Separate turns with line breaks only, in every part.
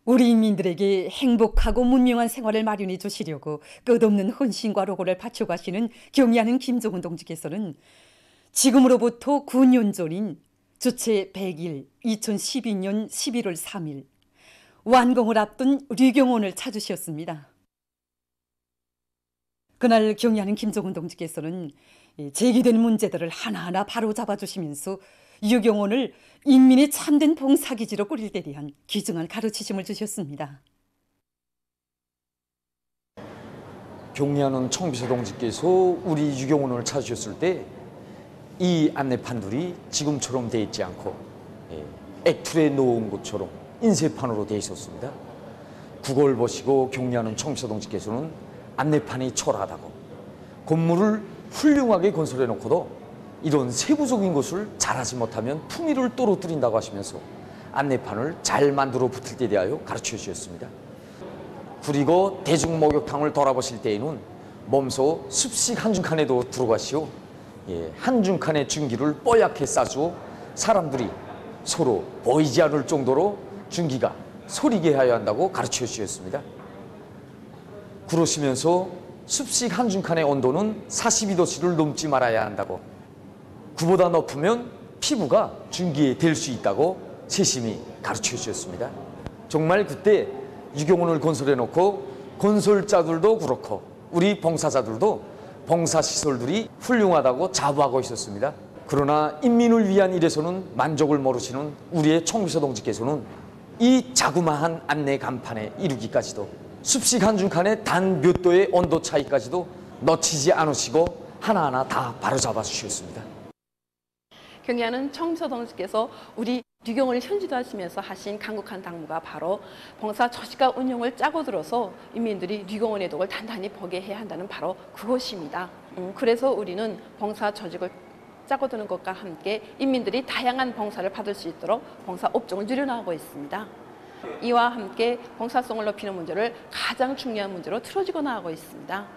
우리 인민들에게 행복하고 문명한 생활을 마련해 주시려고 끝없는 헌신과 노고를 바쳐가시는 경의하는 김정은 동지께서는 지금으로부터 9년 전인 주체 100일 2012년 11월 3일 완공을 앞둔 류경원을 찾으셨습니다. 그날 경의하는 김정은 동지께서는 제기된 문제들을 하나하나 바로잡아 주시면서 류경원을 인민의 참된 봉사기지로 꾸릴 데 대한 귀중한 가르치심을 주셨습니다.
경의하는 청비서 동지께서 우리 유경원을 찾으셨을 때 이 안내판들이 지금처럼 돼 있지 않고 액틀에 놓은 것처럼 인쇄판으로 돼 있었습니다. 그걸 보시고 경의하는 청비서 동지께서는 안내판이 초라하다고, 건물을 훌륭하게 건설해 놓고도 이런 세부적인 것을 잘하지 못하면 품위를 떨어뜨린다고 하시면서 안내판을 잘 만들어 붙일 때 대하여 가르쳐 주셨습니다. 그리고 대중목욕탕을 돌아보실 때에는 몸소 습식 한중칸에도 들어가시오. 한중칸의 중기를 뽀얗게 싸주어 사람들이 서로 보이지 않을 정도로 중기가 소리게 해야 한다고 가르쳐 주셨습니다. 그러시면서 습식 한중칸의 온도는 42도씨를 넘지 말아야 한다고, 그보다 높으면 피부가 중기에 될 수 있다고 세심히 가르쳐 주셨습니다. 정말 그때 유경원을 건설해 놓고 건설자들도 그렇고 우리 봉사자들도 봉사시설들이 훌륭하다고 자부하고 있었습니다. 그러나 인민을 위한 일에서는 만족을 모르시는 우리의 청비서 동지께서는 이 자그마한 안내 간판에 이르기까지도 습식 한중칸의 단 몇 도의 온도 차이까지도 놓치지 않으시고 하나하나 다 바로잡아 주셨습니다.
경의하는 청비서 동지께서 우리 류경원을 현지도하시면서 하신 강국한 당부가 바로 봉사 조직과 운영을 짜고 들어서 인민들이 류경원의 덕을 단단히 보게 해야 한다는 바로 그것입니다. 그래서 우리는 봉사 조직을 짜고 드는 것과 함께 인민들이 다양한 봉사를 받을 수 있도록 봉사 업종을 늘려나가고 있습니다. 이와 함께 봉사성을 높이는 문제를 가장 중요한 문제로 틀어지고 나가고 있습니다.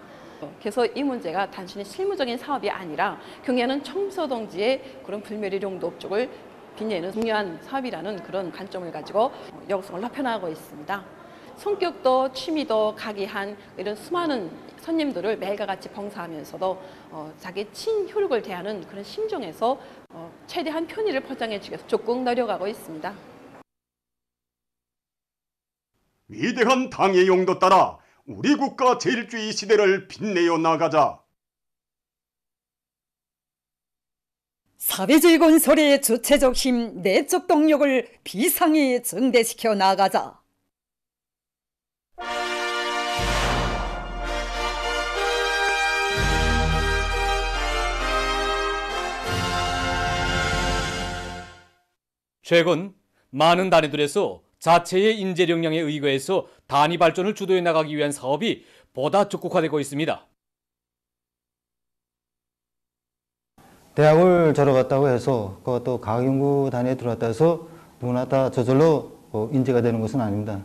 그래서 이 문제가 단순히 실무적인 사업이 아니라 경의하는 청비서 동지의 그런 불멸의 용도 업종을 빛내는 중요한 사업이라는 그런 관점을 가지고 역성을 높여나가고 있습니다. 성격도 취미도 각이한 이런 수많은 손님들을 매일과 같이 봉사하면서도 자기 친혈육을 대하는 그런 심정에서 최대한 편의를 포장해주기 위해서 적극 노력하고 있습니다.
위대한 당의 용도 따라 우리 국가 제일주의 시대를 빛내어 나가자.
사회주의 건설의 주체적 힘, 내적 동력을 비상에 증대시켜 나가자.
최근 많은 단위들에서 자체의 인재 역량에 의거해서 단위 발전을 주도해 나가기 위한 사업이 보다 적극화되고 있습니다.
대학을 졸업했다고 해서 그것도 과학연구 단위에 들어왔다 해서 누구나 다 저절로 인재가 되는 것은 아닙니다.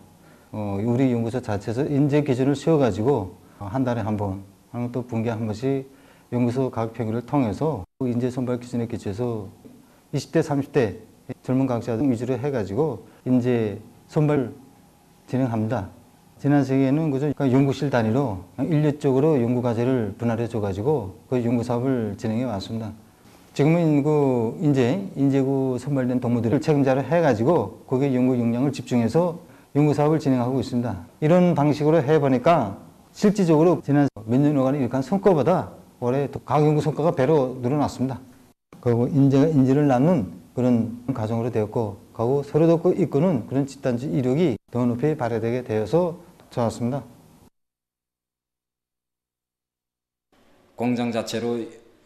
우리 연구소 자체에서 인재 기준을 세워가지고 한 달에 한 번, 또 분기에 한 번씩 연구소 과학평가를 통해서 인재 선발 기준에 기초해서 20대, 30대 젊은 과학자 위주로 해가지고 인재 선발 진행합니다. 지난 시기에는 그저 연구실 단위로 일률적으로 연구 과제를 분할해 줘가지고 그 연구 사업을 진행해 왔습니다. 지금은 그 인재구 선발된 동무들을 책임자로 해가지고 거기에 연구 역량을 집중해서 연구 사업을 진행하고 있습니다. 이런 방식으로 해보니까 실질적으로 지난 몇 년간 이룩한 성과보다 올해 과학연구 성과가 배로 늘어났습니다. 그리고 인재가 인재를 낳는 그런 과정으로 되었고, 그리고 서로 이끄는 그런 집단지 이력이 더 높이 발휘되게 되어서 좋았습니다.
공장 자체로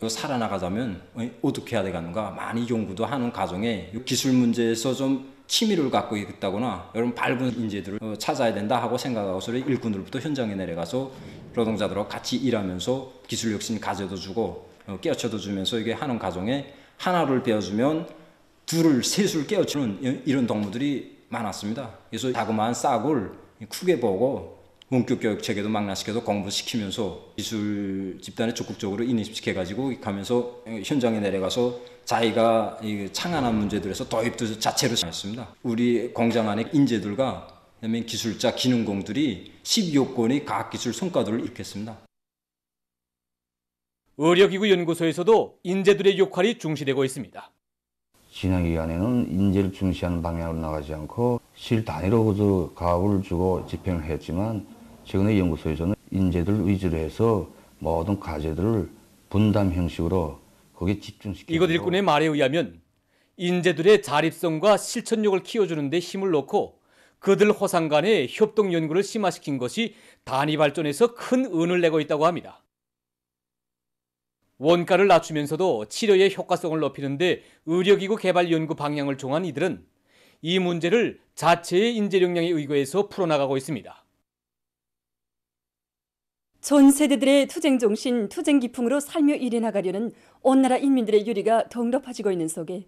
살아나가자면 어떻게 해야 되겠는가 많이 연구도 하는 과정에 기술 문제에서 좀 취미를 갖고 있다거나 이런 밝은 인재들을 찾아야 된다 하고 생각하고서 일꾼들부터 현장에 내려가서 노동자들하고 같이 일하면서 기술 혁신 가져다 주고 깨우쳐도 주면서 이게 하는 과정에 하나를 배워주면 둘을 셋을 깨우치는 이런 동무들이 많았습니다. 그래서 자그마한 싹을 크게 보고 원격 교육 체계도 망라시켜서 공부시키면서 기술 집단에 적극적으로 인입시켜가지고 가면서 현장에 내려가서 자기가 창안한 문제들에서 도입도 자체로 했습니다. 우리 공장 안에 인재들과 그다음에 기술자, 기능공들이 12억 건의 과학기술 성과들을 일으켰습니다.
의료기구 연구소에서도 인재들의 역할이 중시되고 있습니다.
지난 기간에는 인재를 중시하는 방향으로 나가지 않고 실 단위로 가업을 주고 집행을 했지만 최근에 연구소에서는 인재들 위주로 해서 모든 과제들을 분담 형식으로 거기에 집중시키고
이곳 일꾼의 말에 의하면 인재들의 자립성과 실천력을 키워주는 데 힘을 놓고 그들 호상 간의 협동 연구를 심화시킨 것이 단위 발전에서 큰 은을 내고 있다고 합니다. 원가를 낮추면서도 치료의 효과성을 높이는 데 의료기구 개발 연구 방향을 정한 이들은 이 문제를 자체의 인재 역량에 의거해서 풀어나가고 있습니다.
전 세대들의 투쟁 정신, 투쟁 기풍으로 살며 일해나가려는 온 나라 인민들의 유리가 더욱 높아지고 있는 속에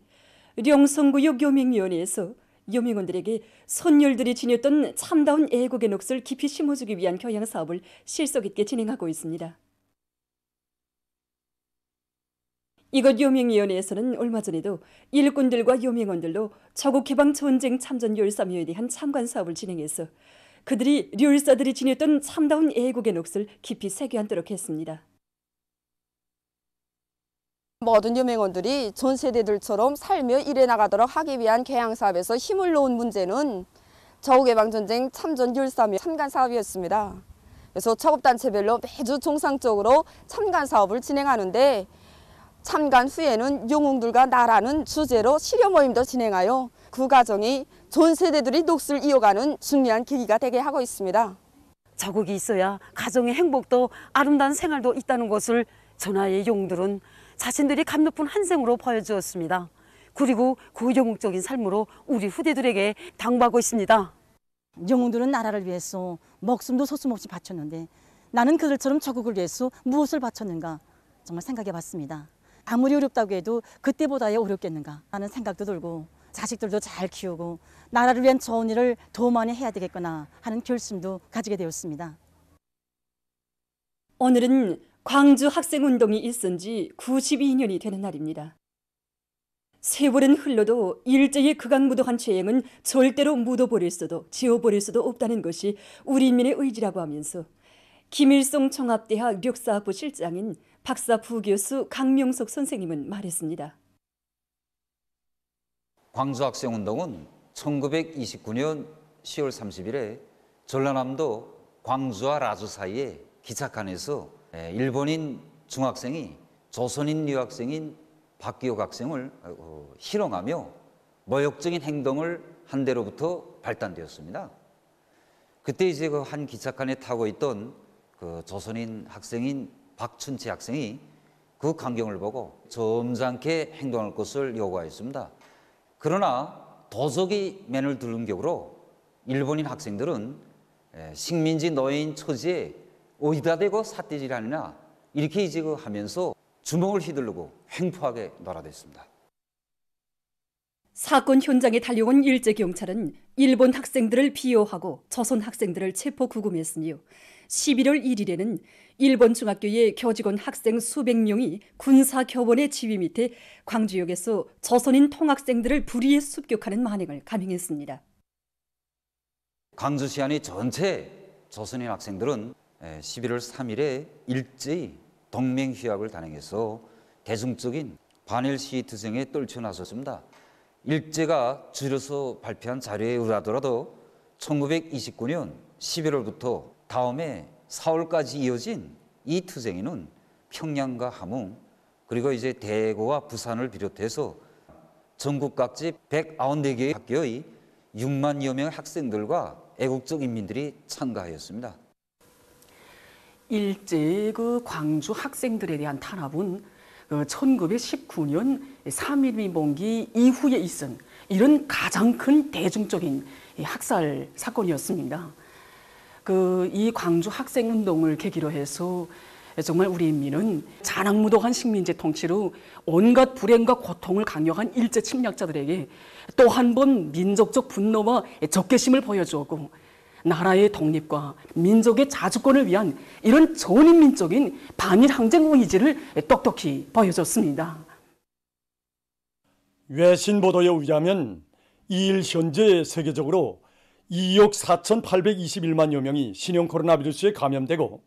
령성구역 요맹위원회에서 요맹원들에게 선열들이 지녔던 참다운 애국의 녹을 깊이 심어주기 위한 교양 사업을 실속 있게 진행하고 있습니다. 이곳 요맹위원회에서는 얼마 전에도 일꾼들과 요맹원들로 조국해방 전쟁 참전 열사묘에 대한 참관 사업을 진행해서 그들이 율사들이 지녔던 참다운 애국의 녹을 깊이 새겨안도록 했습니다.
모든 요맹원들이 전 세대들처럼 살며 일해나가도록 하기 위한 개항사업에서 힘을 놓은 문제는 조국해방전쟁 참전 열사묘 참관사업이었습니다. 그래서 초급단체별로 매주 정상적으로 참관사업을 진행하는데 참관 후에는 영웅들과 나라는 주제로 실효 모임도 진행하여 그 과정이 전 세대들이 녹을 이어가는 중요한 계기가 되게 하고 있습니다.
자국이 있어야 가정의 행복도 아름다운 생활도 있다는 것을 전하의 영웅들은 자신들이 감 높은 한생으로 보여주었습니다. 그리고 그 영웅적인 삶으로 우리 후대들에게 당부하고 있습니다.
영웅들은 나라를 위해서 목숨도 서슴없이 바쳤는데 나는 그들처럼 조국을 위해서 무엇을 바쳤는가 정말 생각해 봤습니다. 아무리 어렵다고 해도 그때보다야 어렵겠는가 하는 생각도 들고 자식들도 잘 키우고 나라를 위한 좋은 일을 더 많이 해야 되겠구나 하는 결심도 가지게 되었습니다.
오늘은 광주 학생운동이 있은 지 92년이 되는 날입니다. 세월은 흘러도 일제의 극악무도한 죄행은 절대로 묻어버릴 수도 지워버릴 수도 없다는 것이 우리 인민의 의지라고 하면서 김일성 종합대학 역사학부 실장인 박사 부교수 강명석 선생님은 말했습니다.
광주학생운동은 1929년 10월 30일에 전라남도 광주와 라주 사이에 기착한에서 일본인 중학생이 조선인 유학생인 박기옥 학생을 희롱하며 모욕적인 행동을 한 데로부터 발단되었습니다. 그때 이제 그 한 기착한에 타고 있던 그 조선인 학생인 박춘치 학생이 그 광경을 보고 점잖게 행동할 것을 요구하였습니다. 그러나 도적이 맨을 두른 격으로 일본인 학생들은 식민지 노예인 처지에 어디다 대고 삿대질하느냐 이렇게 이제 하면서 주먹을 휘두르고 횡포하게 놀아댔습니다.
사건 현장에 달려온 일제 경찰은 일본 학생들을 비호하고 조선 학생들을 체포 구금했으며 11월 1일에는 일본 중학교의 교직원 학생 수백 명이 군사교원의 지휘 밑에 광주역에서 조선인 통학생들을 불의에 습격하는 만행을 감행했습니다.
광주 시안의 전체 조선인 학생들은 11월 3일에 일제히 동맹휴학을 단행해서 대중적인 반일 시위 투쟁에 떨쳐나섰습니다. 일제가 줄여서 발표한 자료에 의하더라도 1929년 11월부터 다음해 4월까지 이어진 이 투쟁에는 평양과 함흥 그리고 이제 대구와 부산을 비롯해서 전국 각지 194개의 학교의 6만여 명의 학생들과 애국적 인민들이 참가하였습니다.
일제의 그 광주 학생들에 대한 탄압은 1919년 3.1민봉기 이후에 있은 이런 가장 큰 대중적인 학살 사건이었습니다. 이 광주 학생운동을 계기로 해서 정말 우리 인민은 잔악무도한 식민지 통치로 온갖 불행과 고통을 강요한 일제 침략자들에게 또 한 번 민족적 분노와 적개심을 보여주었고 나라의 독립과 민족의 자주권을 위한 이런 전인민적인 반일 항쟁 의지를 똑똑히 보여줬습니다.
외신 보도에 의하면 이일 현재 세계적으로
2억 4,821만여 명이 신형 코로나 바이러스에 감염되고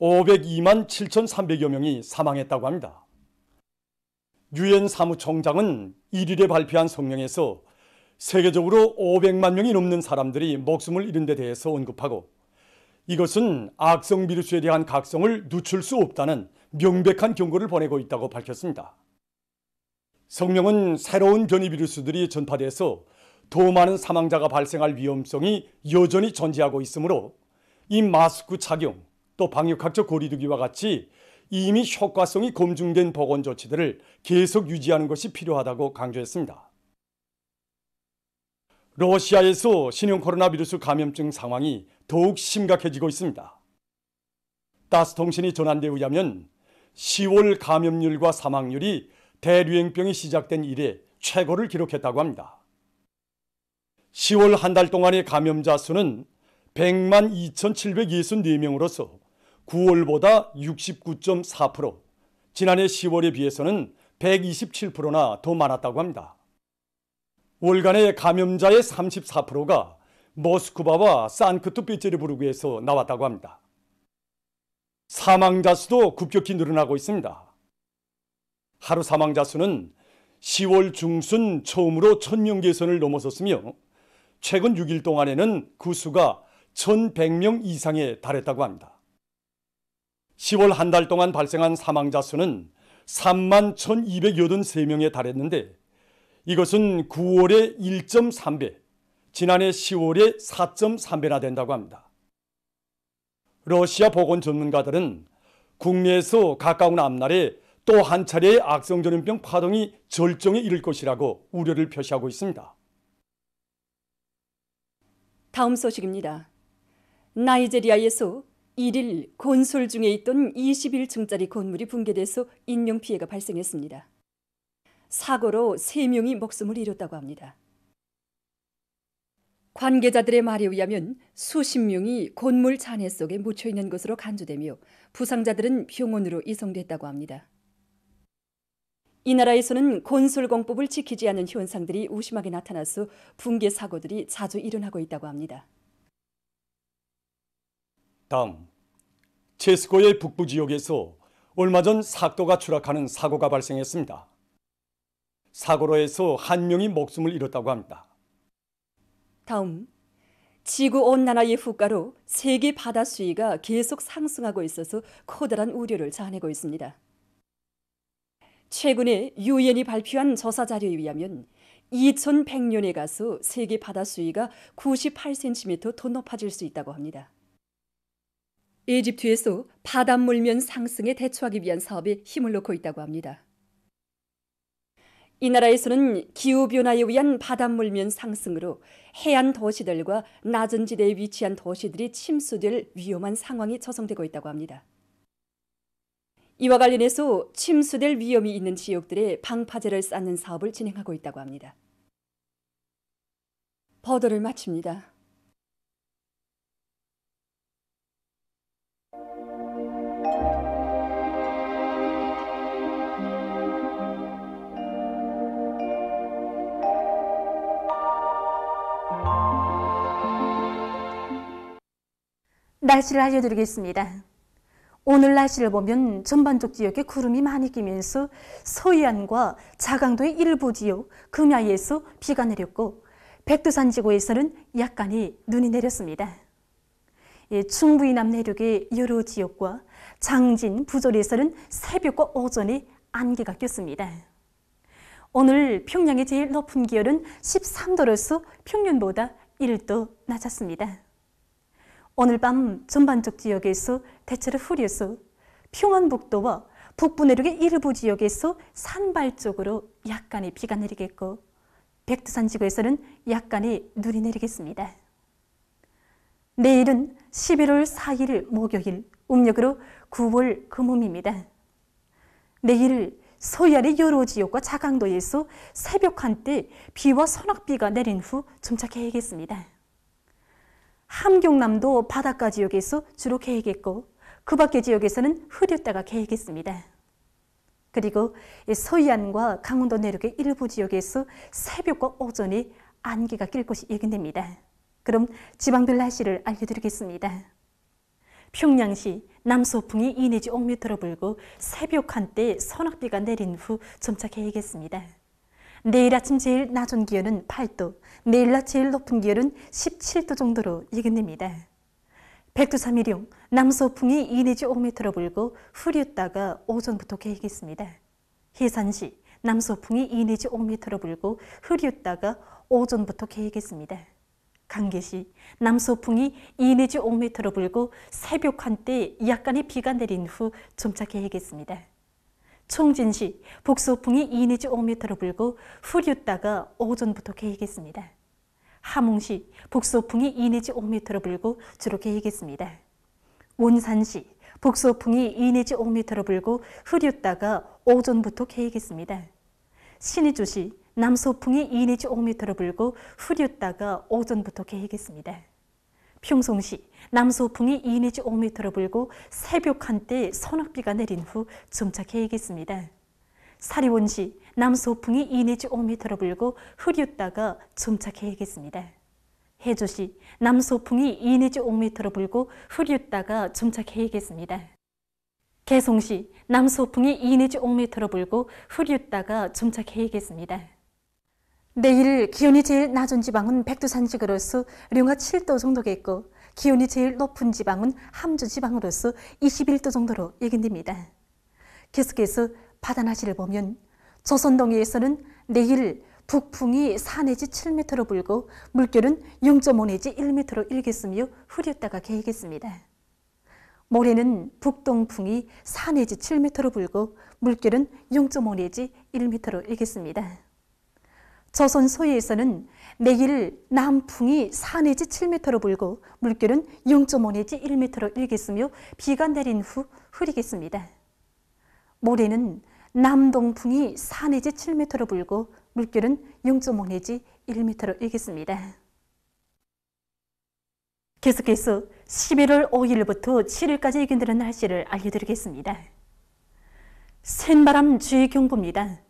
502만 7,300여 명이 사망했다고 합니다. 유엔 사무총장은 1일에 발표한 성명에서 세계적으로 500만 명이 넘는 사람들이 목숨을 잃은 데 대해서 언급하고 이것은 악성 바이러스에 대한 각성을 늦출 수 없다는 명백한 경고를 보내고 있다고 밝혔습니다. 성명은 새로운 변이 바이러스들이 전파돼서 더 많은 사망자가 발생할 위험성이 여전히 존재하고 있으므로 이 마스크 착용 또 방역학적 거리두기와 같이 이미 효과성이 검증된 보건 조치들을 계속 유지하는 것이 필요하다고 강조했습니다. 러시아에서 신형 코로나 바이러스 감염증 상황이 더욱 심각해지고 있습니다. 따스 통신이 전한 데 의하면 10월 감염률과 사망률이 대유행병이 시작된 이래 최고를 기록했다고 합니다. 10월 한 달 동안의 감염자 수는 100만 2,764명으로서 9월보다 69.4%, 지난해 10월에 비해서는 127%나 더 많았다고 합니다. 월간의 감염자의 34%가 모스크바와 산크트페테르부르크에서 나왔다고 합니다. 사망자 수도 급격히 늘어나고 있습니다. 하루 사망자 수는 10월 중순 처음으로 1,000명 개선을 넘어섰으며 최근 6일 동안에는 그 수가 1,100명 이상에 달했다고 합니다. 10월 한 달 동안 발생한 사망자 수는 3만 1,283명에 달했는데 이것은 9월의 1.3배, 지난해 10월의 4.3배나 된다고 합니다. 러시아 보건 전문가들은 국내에서 가까운 앞날에 또 한 차례의 악성 전염병 파동이 절정에 이를 것이라고 우려를 표시하고 있습니다.
다음 소식입니다. 나이제리아에서 1일 건설 중에 있던 21층짜리 건물이 붕괴돼서 인명피해가 발생했습니다. 사고로 3명이 목숨을 잃었다고 합니다. 관계자들의 말에 의하면 수십 명이 건물 잔해 속에 묻혀있는 것으로 간주되며 부상자들은 병원으로 이송됐다고 합니다. 이 나라에서는 건설공법을 지키지 않는 현상들이 우심하게 나타나서 붕괴 사고들이 자주 일어나고 있다고 합니다.
다음, 체스코의 북부 지역에서 얼마 전 sak도가 추락하는 사고가 발생했습니다. 사고로 해서 1명이 목숨을 잃었다고 합니다.
다음, 지구온난화의 후가로 세계 바다 수위가 계속 상승하고 있어서 커다란 우려를 자아내고 있습니다. 최근에 유엔이 발표한 조사 자료에 의하면 2100년에 가서 세계 바다 수위가 98cm 더 높아질 수 있다고 합니다. 이집트에서 바닷물면 상승에 대처하기 위한 사업에 힘을 놓고 있다고 합니다. 이 나라에서는 기후변화에 의한 바닷물면 상승으로 해안 도시들과 낮은 지대에 위치한 도시들이 침수될 위험한 상황이 조성되고 있다고 합니다. 이와 관련해서 침수될 위험이 있는 지역들에 방파제를 쌓는 사업을 진행하고 있다고 합니다. 보도를 마칩니다.
날씨를 알려드리겠습니다. 오늘 날씨를 보면 전반적 지역에 구름이 많이 끼면서 서해안과 자강도의 일부 지역, 금야에서 비가 내렸고 백두산 지구에서는 약간의 눈이 내렸습니다. 충북 이남 내륙의 여러 지역과 장진, 부절에서는 새벽과 오전에 안개가 꼈습니다. 오늘 평양의 제일 높은 기온은 13도로서 평년보다 1도 낮았습니다. 오늘 밤 전반적 지역에서 대체로 흐려서 평안북도와 북부 내륙의 일부 지역에서 산발 쪽으로 약간의 비가 내리겠고 백두산 지구에서는 약간의 눈이 내리겠습니다. 내일은 11월 4일 목요일, 음력으로 9월 금음입니다. 내일 서해안의 여러 지역과 자강도에서 새벽 한때 비와 소낙비가 내린 후 점차 개겠습니다. 함경남도 바닷가 지역에서 주로 개겠고 그 밖의 지역에서는 흐렸다가 개겠습니다. 그리고 서해안과 강원도 내륙의 일부 지역에서 새벽과 오전에 안개가 낄 것이 예견됩니다. 그럼 지방별 날씨를 알려드리겠습니다. 평양시 남서풍이 2 내지 5m로 불고 새벽 한때 서낙비가 내린 후 점차 개겠습니다. 내일 아침 제일 낮은 기온은 8도, 내일 낮 제일 높은 기온은 17도 정도로 예견됩니다. 백두 3일용 남서풍이 2 내지 5m로 불고 흐렸다가 오전부터 개겠습니다. 해산시 남서풍이 2 내지 5m로 불고 흐렸다가 오전부터 개겠습니다. 강계시 남서풍이 2 내지 5m로 불고 새벽 한때 약간의 비가 내린 후 점차 개겠습니다. 총진시 북서풍이 2 내지 5m로 불고 흐렸다가 오전부터 개겠습니다. 함흥시 북서풍이 2 내지 5m로 불고 주로 개겠습니다. 원산시 북서풍이 2 내지 5m로 불고 흐렸다가 오전부터 개겠습니다. 신의주시 남서풍이 2 내지 5m로 불고 흐렸다가 오전부터 개겠습니다. 평송시 남서풍이 2 내지 5m로 불고 새벽 한때 서낙비가 내린 후 점차 개겠습니다. 사리원시 남서풍이 2 내지 5m로 불고 흐렸다가 점차 개겠습니다. 해주시 남서풍이 2 내지 5m로 불고 흐렸다가 점차 개겠습니다. 개송시 남서풍이 2 내지 5m로 불고 흐렸다가 점차 개겠습니다. 내일 기온이 제일 낮은 지방은 백두산지구로서 령하 7도 정도겠고 기온이 제일 높은 지방은 함주 지방으로서 21도 정도로 예견됩니다. 계속해서 바다 날씨를 보면 조선동해에서는 내일 북풍이 4 내지 7m로 불고 물결은 0.5 내지 1m로 일겠으며 흐렸다가 개겠습니다. 모레는 북동풍이 4 내지 7m로 불고 물결은 0.5 내지 1m로 일겠습니다. 조선 서해에서는 내일 남풍이 4 내지 7m로 불고 물결은 0.5 내지 1m로 일겠으며 비가 내린 후 흐리겠습니다. 모레는 남동풍이 4 내지 7m로 불고 물결은 0.5 내지 1m로 일겠습니다. 계속해서 11월 5일부터 7일까지 예견되는 날씨를 알려드리겠습니다. 센바람 주의경보입니다.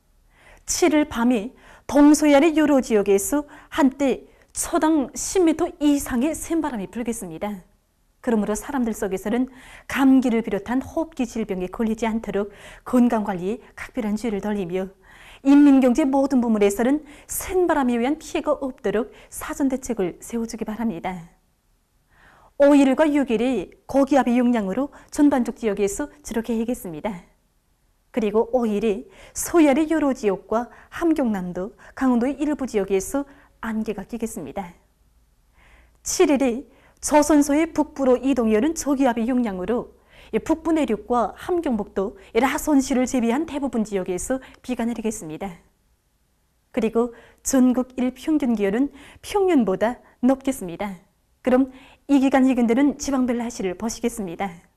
7일 밤에 동서해안의 여러 지역에서 한때 초당 10m 이상의 센바람이 불겠습니다. 그러므로 사람들 속에서는 감기를 비롯한 호흡기 질병에 걸리지 않도록 건강관리에 각별한 주의를 돌리며 인민경제 모든 부문에서는 센바람에 의한 피해가 없도록 사전대책을 세워주기 바랍니다. 5일과 6일에 고기압의 영향으로 전반적 지역에서 주로 개겠습니다. 그리고 5일에 서해안의 여러 지역과 함경남도, 강원도의 일부 지역에서 안개가 끼겠습니다. 7일에 조선소의 북부로 이동해오는 저기압의 영향으로 북부 내륙과 함경북도, 라선시를 제외한 대부분 지역에서 비가 내리겠습니다. 그리고 전국 일평균 기온은 평년보다 높겠습니다. 그럼 이 기간 예견되는 지방별 날씨를 보시겠습니다.